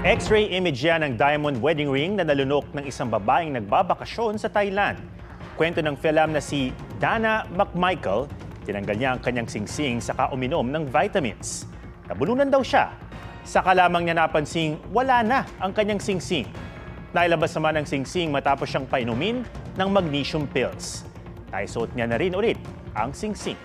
X-ray image yan ng diamond wedding ring na nalunok ng isang babaeng nagbabakasyon sa Thailand. Kwento ng film na si Dana McMichael, tinanggal niya ang kanyang singsing saka uminom ng vitamins. Nabulunan daw siya. Saka lamang niya napansing wala na ang kanyang singsing. Nailabas naman ang singsing matapos siyang painumin ng magnesium pills. Naisuot niya na rin ulit ang singsing.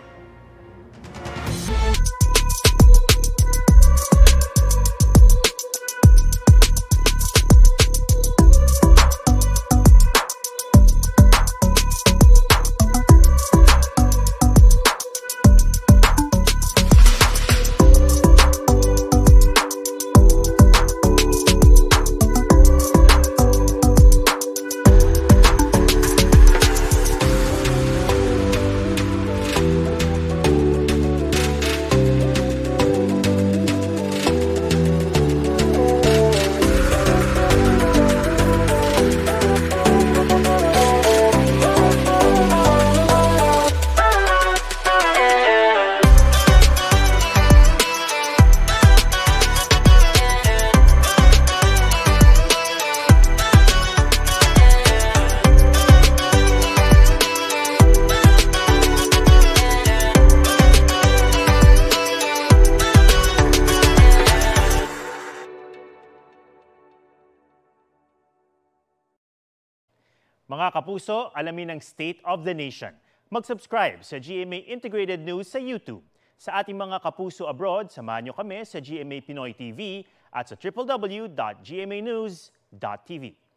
Mga kapuso, alamin ang State of the Nation. Mag-subscribe sa GMA Integrated News sa YouTube. Sa ating mga kapuso abroad, samahan niyo kami sa GMA Pinoy TV at sa www.gmanews.tv.